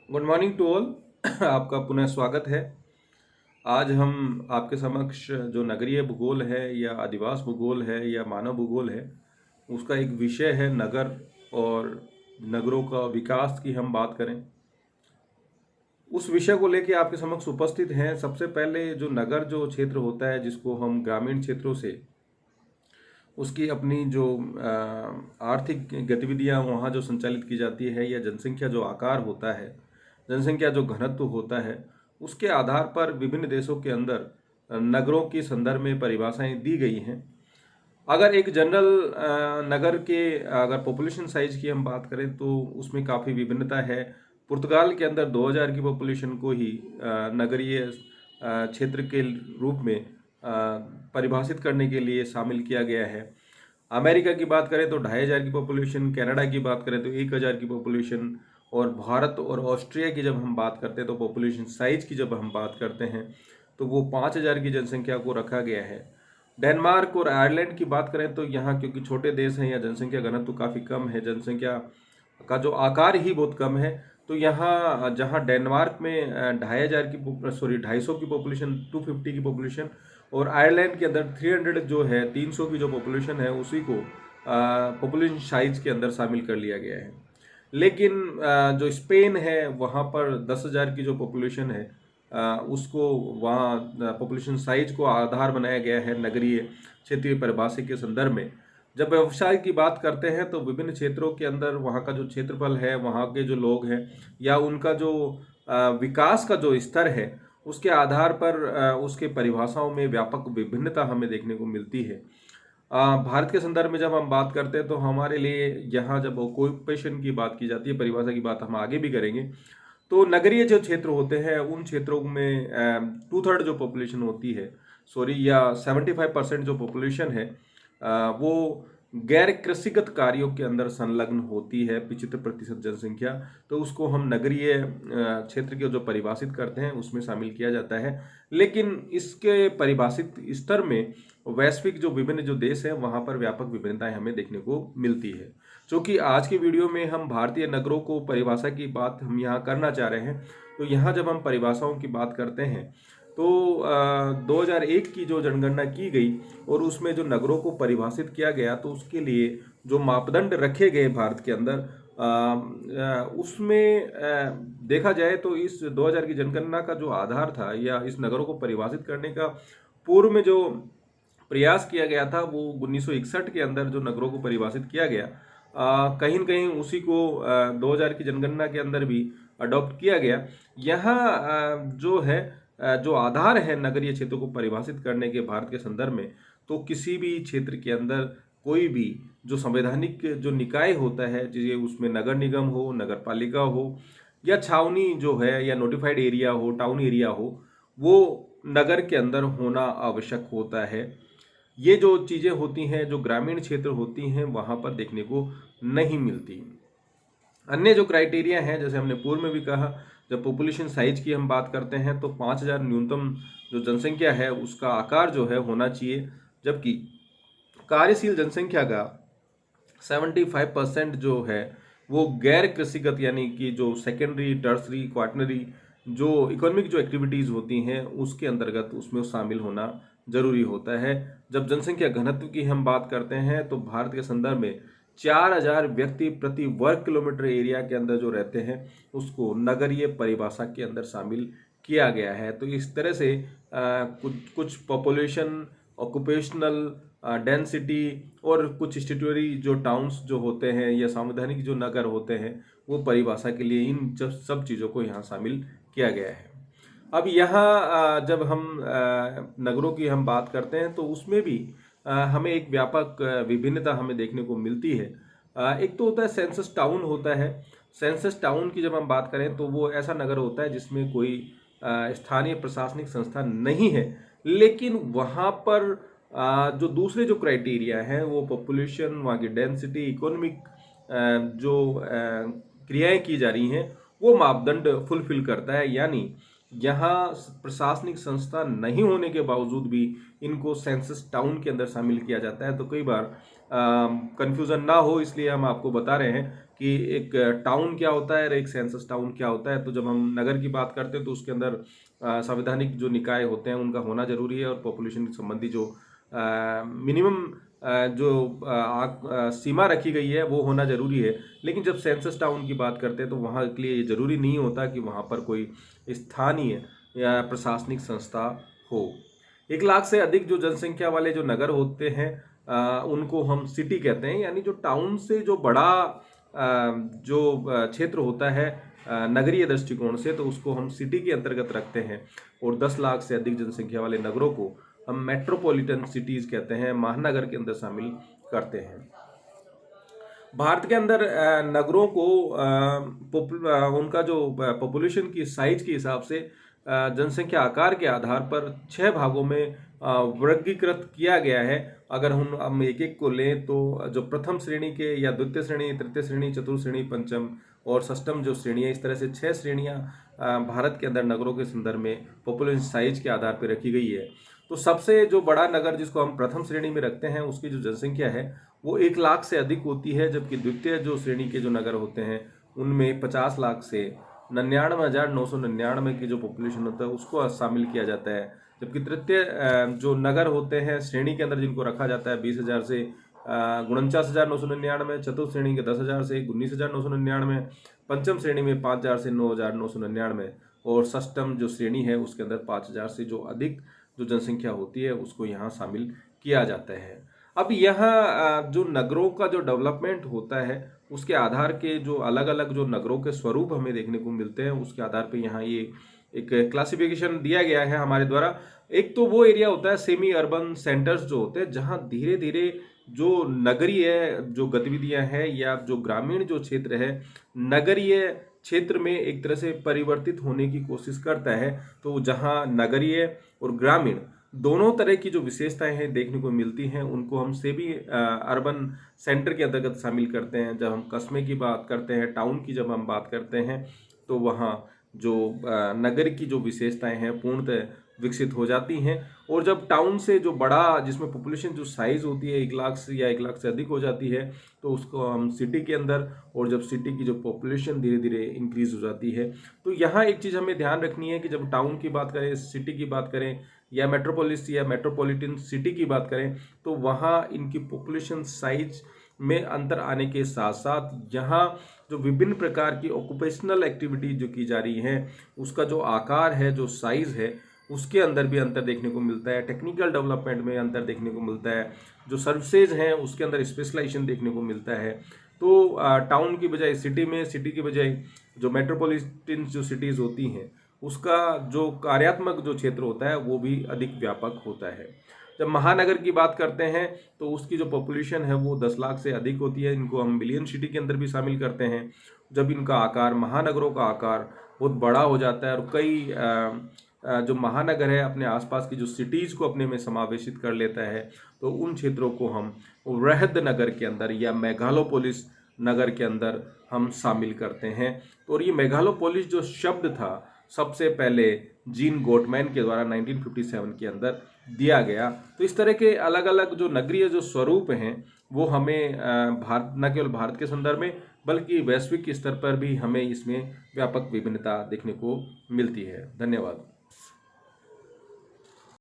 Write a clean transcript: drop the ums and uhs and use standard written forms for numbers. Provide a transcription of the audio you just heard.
Good morning to all. आपका पुनः स्वागत है। आज हम आपके समक्ष जो नगरीय भूगोल है या आदिवास भूगोल है या मानव भूगोल है, उसका एक विषय है नगर और नगरों का विकास की हम बात करें। उस विषय को लेके आपके समक्ष उपस्थित हैं। सबसे पहले जो नगर जो क्षेत्र होता है, जिसको हम ग्रामीण क्षेत्रों से उसकी अपनी जो आर्थिक गतिविधियां वहाँ जो संचालित की जाती है, या जनसंख्या जो आकार होता है, जनसंख्या जो घनत्व होता है, उसके आधार पर विभिन्न देशों के अंदर नगरों के संदर्भ में परिभाषाएं दी गई हैं। अगर एक जनरल नगर के अगर पॉपुलेशन साइज की हम बात करें तो उसमें काफ़ी विभिन्नता है। पुर्तगाल के अंदर 2000 की पॉपुलेशन को ही नगरीय क्षेत्र के रूप में परिभाषित करने के लिए शामिल किया गया है। अमेरिका की बात करें तो 2500 की पॉपुलेशन, कनाडा की बात करें तो 1000 की पॉपुलेशन, और भारत और ऑस्ट्रिया की जब हम बात करते हैं तो पॉपुलेशन साइज की जब हम बात करते हैं तो वो 5000 की जनसंख्या को रखा गया है। डेनमार्क और आयरलैंड की बात करें तो यहाँ क्योंकि छोटे देश हैं या जनसंख्या घनत्व तो काफ़ी कम है, जनसंख्या का जो आकार ही बहुत कम है, तो यहाँ जहाँ डेनमार्क में 250 की पॉपुलेशन, 250 की पॉपुलेशन, और आयरलैंड के अंदर 300 जो है 300 की जो पॉपुलेशन है उसी को पॉपुलेशन साइज के अंदर शामिल कर लिया गया है। लेकिन जो स्पेन है वहाँ पर 10,000 की जो पॉपुलेशन है, उसको वहाँ पॉपुलेशन साइज को आधार बनाया गया है नगरीय क्षेत्रीय परिभाषा के संदर्भ में। जब व्यवसाय की बात करते हैं तो विभिन्न क्षेत्रों के अंदर वहाँ का जो क्षेत्रफल है, वहाँ के जो लोग हैं, या उनका जो विकास का जो स्तर है, उसके आधार पर उसके परिभाषाओं में व्यापक विभिन्नता हमें देखने को मिलती है। भारत के संदर्भ में जब हम बात करते हैं तो हमारे लिए यहाँ जब ऑक्यूपेशन की बात की जाती है, परिभाषा की बात हम आगे भी करेंगे, तो नगरीय जो क्षेत्र होते हैं उन क्षेत्रों में 2/3 जो पॉपुलेशन होती है, या 75% जो पॉपुलेशन है, वो गैर कृषिगत कार्यों के अंदर संलग्न होती है। 75% जनसंख्या, तो उसको हम नगरीय क्षेत्र के जो परिभाषित करते हैं उसमें शामिल किया जाता है। लेकिन इसके परिभाषित स्तर में वैश्विक जो विभिन्न जो देश हैं वहाँ पर व्यापक विभिन्नताएं हमें देखने को मिलती है। क्योंकि आज की वीडियो में हम भारतीय नगरों को परिभाषा की बात हम यहाँ करना चाह रहे हैं, तो यहाँ जब हम परिभाषाओं की बात करते हैं तो 2001 की जो जनगणना की गई और उसमें जो नगरों को परिभाषित किया गया, तो उसके लिए जो मापदंड रखे गए भारत के अंदर, उसमें देखा जाए तो इस 2000 की जनगणना का जो आधार था, या इस नगरों को परिभाषित करने का पूर्व में जो प्रयास किया गया था, वो 1961 के अंदर जो नगरों को परिभाषित किया गया, कहीं न कहीं उसी को 2000 की जनगणना के अंदर भी अडॉप्ट किया गया। यहाँ जो है जो आधार है नगरीय क्षेत्रों को परिभाषित करने के भारत के संदर्भ में, तो किसी भी क्षेत्र के अंदर कोई भी जो संवैधानिक जो निकाय होता है, जिसे उसमें नगर निगम हो, नगर पालिका हो, या छावनी जो है, या नोटिफाइड एरिया हो, टाउन एरिया हो, वो नगर के अंदर होना आवश्यक होता है। ये जो चीज़ें होती हैं जो ग्रामीण क्षेत्र होती हैं वहाँ पर देखने को नहीं मिलती। अन्य जो क्राइटेरिया हैं, जैसे हमने पूर्व में भी कहा, जब पॉपुलेशन साइज की हम बात करते हैं तो 5000 न्यूनतम जो जनसंख्या है उसका आकार जो है होना चाहिए, जबकि कार्यशील जनसंख्या का 75% जो है वो गैर कृषिगत, यानी कि जो सेकेंडरी, टर्सरी, क्वार्टनरी जो इकोनॉमिक जो एक्टिविटीज़ होती हैं उसके अंतर्गत उसमें शामिल होना जरूरी होता है। जब जनसंख्या घनत्व की हम बात करते हैं तो भारत के संदर्भ में 4000 व्यक्ति प्रति वर्ग किलोमीटर एरिया के अंदर जो रहते हैं उसको नगरीय परिभाषा के अंदर शामिल किया गया है। तो इस तरह से कुछ कुछ पॉपुलेशन, ऑक्यूपेशनल डेंसिटी, और कुछ स्टेट्यूटरी जो टाउन्स जो होते हैं या संवैधानिक जो नगर होते हैं, वो परिभाषा के लिए इन सब चीज़ों को यहाँ शामिल किया गया है। अब यहाँ जब हम नगरों की हम बात करते हैं तो उसमें भी हमें एक व्यापक विभिन्नता हमें देखने को मिलती है। एक तो होता है सेंसस टाउन होता है। सेंसस टाउन की जब हम बात करें तो वो ऐसा नगर होता है जिसमें कोई स्थानीय प्रशासनिक संस्था नहीं है, लेकिन वहाँ पर जो दूसरे जो क्राइटेरिया हैं, वो पॉपुलेशन, वहाँ की डेंसिटी, इकोनॉमिक जो क्रियाएं की जा रही हैं, वो मापदंड फुलफिल करता है। यानी यहाँ प्रशासनिक संस्था नहीं होने के बावजूद भी इनको सेंसस टाउन के अंदर शामिल किया जाता है। तो कई बार कंफ्यूजन ना हो इसलिए हम आपको बता रहे हैं कि एक टाउन क्या होता है और एक सेंसस टाउन क्या होता है। तो जब हम नगर की बात करते हैं तो उसके अंदर संवैधानिक जो निकाय होते हैं उनका होना जरूरी है, और पॉपुलेशन संबंधी जो मिनिमम जो सीमा रखी गई है वो होना जरूरी है। लेकिन जब सेंसस टाउन की बात करते हैं तो वहाँ के लिए ये जरूरी नहीं होता कि वहाँ पर कोई स्थानीय या प्रशासनिक संस्था हो। 1 लाख से अधिक जो जनसंख्या वाले जो नगर होते हैं उनको हम सिटी कहते हैं, यानी जो टाउन से जो बड़ा जो क्षेत्र होता है नगरीय दृष्टिकोण से, तो उसको हम सिटी के अंतर्गत रखते हैं। और 10 लाख से अधिक जनसंख्या वाले नगरों को हम मेट्रोपॉलिटन सिटीज कहते हैं, महानगर के अंदर शामिल करते हैं। भारत के अंदर नगरों को उनका जो पॉपुलेशन की साइज के हिसाब से जनसंख्या आकार के आधार पर 6 भागों में वर्गीकृत किया गया है। अगर हम एक एक को लें तो जो प्रथम श्रेणी के या द्वितीय श्रेणी, तृतीय श्रेणी, चतुर्थ श्रेणी, पंचम और षष्टम जो श्रेणी है, इस तरह से 6 श्रेणियां भारत के अंदर नगरों के संदर्भ में पॉपुलेशन साइज के आधार पर रखी गई है। तो सबसे जो बड़ा नगर जिसको हम प्रथम श्रेणी में रखते हैं उसकी जो जनसंख्या है वो 1 लाख से अधिक होती है, जबकि द्वितीय जो श्रेणी के जो नगर होते हैं उनमें 50 लाख से 99,999 की जो पॉपुलेशन होता है उसको शामिल किया जाता है। जबकि तृतीय जो नगर होते हैं श्रेणी के अंदर जिनको रखा जाता है 20,000 से 49,999, चतुर्थ श्रेणी के 10,000 से 19,999, पंचम श्रेणी में 5,000 से 9,999 और षष्टम जो श्रेणी है उसके अंदर 5,000 से जो अधिक जो जनसंख्या होती है उसको यहाँ शामिल किया जाता है। अब यहाँ जो नगरों का जो डेवलपमेंट होता है उसके आधार के जो अलग अलग जो नगरों के स्वरूप हमें देखने को मिलते हैं, उसके आधार पे यहाँ ये एक क्लासिफिकेशन दिया गया है हमारे द्वारा। एक तो वो एरिया होता है सेमी अर्बन सेंटर्स जो होते हैं, जहाँ धीरे धीरे जो नगरीय जो गतिविधियां हैं या जो ग्रामीण जो क्षेत्र है नगरीय क्षेत्र में एक तरह से परिवर्तित होने की कोशिश करता है। तो जहाँ नगरीय और ग्रामीण दोनों तरह की जो विशेषताएं हैं देखने को मिलती हैं उनको हम सेमी अर्बन सेंटर के अंतर्गत शामिल करते हैं। जब हम कस्बे की बात करते हैं, टाउन की जब हम बात करते हैं, तो वहाँ जो नगर की जो विशेषताएं हैं पूर्णतः विकसित हो जाती हैं। और जब टाउन से जो बड़ा जिसमें पॉपुलेशन जो साइज होती है 1 लाख से या 1 लाख से अधिक हो जाती है तो उसको हम सिटी के अंदर, और जब सिटी की जो पॉपुलेशन धीरे धीरे इंक्रीज हो जाती है तो यहाँ एक चीज़ हमें ध्यान रखनी है कि जब टाउन की बात करें, सिटी की बात करें या मेट्रोपोलिस या मेट्रोपॉलिटन सिटी की बात करें, तो वहाँ इनकी पॉपुलेशन साइज में अंतर आने के साथ साथ यहाँ जो विभिन्न प्रकार की ऑक्यूपेशनल एक्टिविटी जो की जा रही है उसका जो आकार है, जो साइज है, उसके अंदर भी अंतर देखने को मिलता है। टेक्निकल डेवलपमेंट में अंतर देखने को मिलता है, जो सर्विसेज हैं उसके अंदर स्पेशलाइजेशन देखने को मिलता है। तो टाउन की बजाय सिटी में, सिटी की बजाय जो मेट्रोपॉलिटन जो सिटीज़ होती हैं उसका जो कार्यात्मक जो क्षेत्र होता है वो भी अधिक व्यापक होता है। जब महानगर की बात करते हैं तो उसकी जो पॉपुलेशन है वो 10 लाख से अधिक होती है। इनको हम मिलियन सिटी के अंदर भी शामिल करते हैं। जब इनका आकार, महानगरों का आकार बहुत बड़ा हो जाता है और कई जो महानगर है अपने आसपास की जो सिटीज़ को अपने में समावेशित कर लेता है, तो उन क्षेत्रों को हम वृहद नगर के अंदर या मेगालोपोलिस नगर के अंदर हम शामिल करते हैं। और ये मेगालोपोलिस जो शब्द था सबसे पहले जीन गोटमैन के द्वारा 1957 के अंदर दिया गया। तो इस तरह के अलग अलग जो नगरीय जो स्वरूप हैं वो हमें भारत, न केवल भारत के संदर्भ में बल्कि वैश्विक स्तर पर भी हमें इसमें व्यापक विभिन्नता देखने को मिलती है। धन्यवाद।